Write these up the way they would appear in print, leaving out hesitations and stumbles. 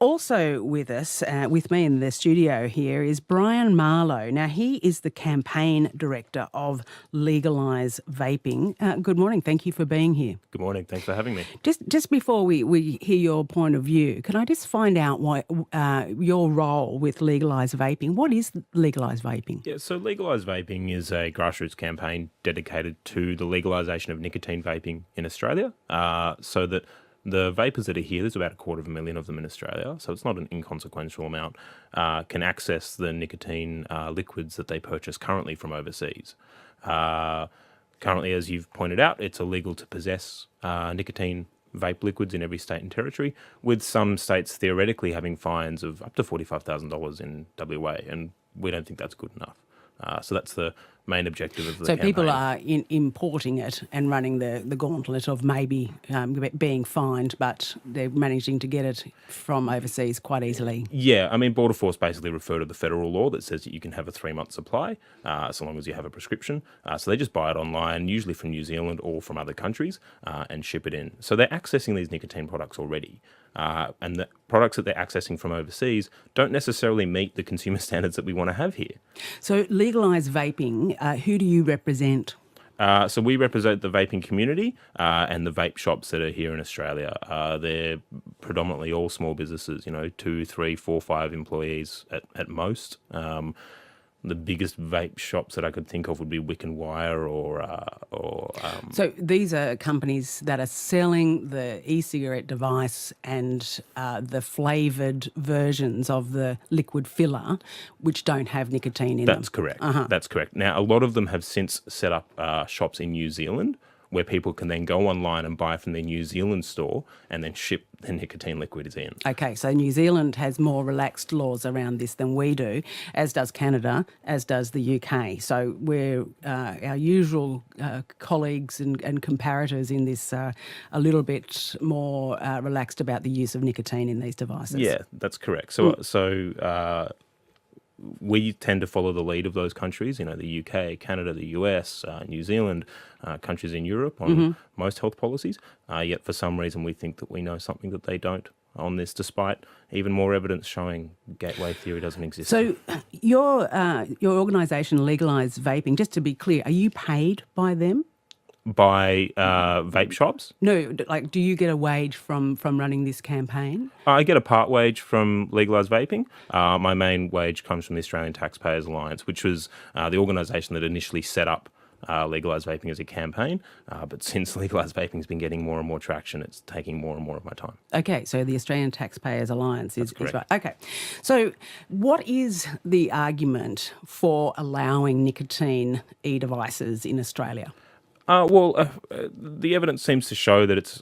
Also with us, with me in the studio here, is Brian Marlow. Now, he is the campaign director of Legalise Vaping. Good morning. Thank you for being here. Good morning. Thanks for having me. Just before we hear your point of view, can I just find out what your role with Legalise Vaping? What is Legalise Vaping? Yeah, so Legalise Vaping is a grassroots campaign dedicated to the legalisation of nicotine vaping in Australia, so that the vapors that are here, there's about 250,000 of them in Australia, so it's not an inconsequential amount, can access the nicotine liquids that they purchase currently from overseas. Currently, as you've pointed out, it's illegal to possess nicotine vape liquids in every state and territory, with some states theoretically having fines of up to $45,000 in WA, and we don't think that's good enough. So that's the main objective of the campaign. So people are importing it and running the gauntlet of maybe being fined, but they're managing to get it from overseas quite easily. Yeah, I mean, Border Force basically refer to the federal law that says that you can have a 3-month supply so long as you have a prescription. So they just buy it online, usually from New Zealand or from other countries, and ship it in. So they're accessing these nicotine products already. And the products that they're accessing from overseas don't necessarily meet the consumer standards that we want to have here. So Legalise Vaping, who do you represent? So we represent the vaping community and the vape shops that are here in Australia. They're predominantly all small businesses, 2, 3, 4, 5 employees at most. The biggest vape shops that I could think of would be Wick and Wire So these are companies that are selling the e-cigarette device and the flavoured versions of the liquid filler, which don't have nicotine in them. That's correct. That's correct. Now, a lot of them have since set up shops in New Zealand where people can then go online and buy from their New Zealand store and then ship the nicotine liquids in. Okay, so New Zealand has more relaxed laws around this than we do, as does Canada, as does the UK. So we're our usual colleagues and comparators in this a little bit more relaxed about the use of nicotine in these devices. Yeah, that's correct. So we tend to follow the lead of those countries, the UK, Canada, the US, New Zealand, countries in Europe on most health policies. Yet for some reason we think that we know something that they don't on this, despite even more evidence showing gateway theory doesn't exist. So your organisation, Legalise Vaping, just to be clear, are you paid by them? By vape shops? No, do you get a wage from running this campaign? I get a part wage from Legalise Vaping. My main wage comes from the Australian Taxpayers Alliance, which was the organisation that initially set up Legalise Vaping as a campaign. But since Legalise Vaping has been getting more and more traction, it's taking more and more of my time. Okay, so the Australian Taxpayers Alliance is correct. right. Okay, so what is the argument for allowing nicotine e-devices in Australia? The evidence seems to show that it's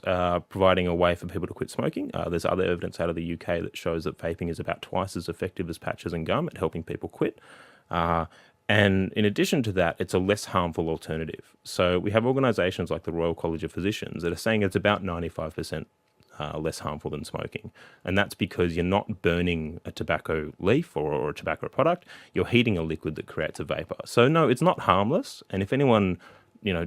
providing a way for people to quit smoking. There's other evidence out of the UK that shows that vaping is about twice as effective as patches and gum at helping people quit. And in addition to that, it's a less harmful alternative. So we have organisations like the Royal College of Physicians that are saying it's about 95% less harmful than smoking. And that's because you're not burning a tobacco leaf or a tobacco product, you're heating a liquid that creates a vapour. So no, it's not harmless. And if anyone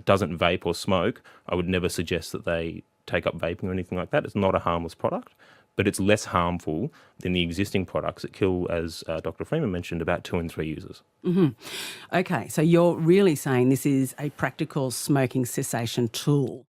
doesn't vape or smoke, I would never suggest that they take up vaping or anything like that. It's not a harmless product, but it's less harmful than the existing products that kill, as Dr. Freeman mentioned, about 2 in 3 users. Okay, so you're really saying this is a practical smoking cessation tool.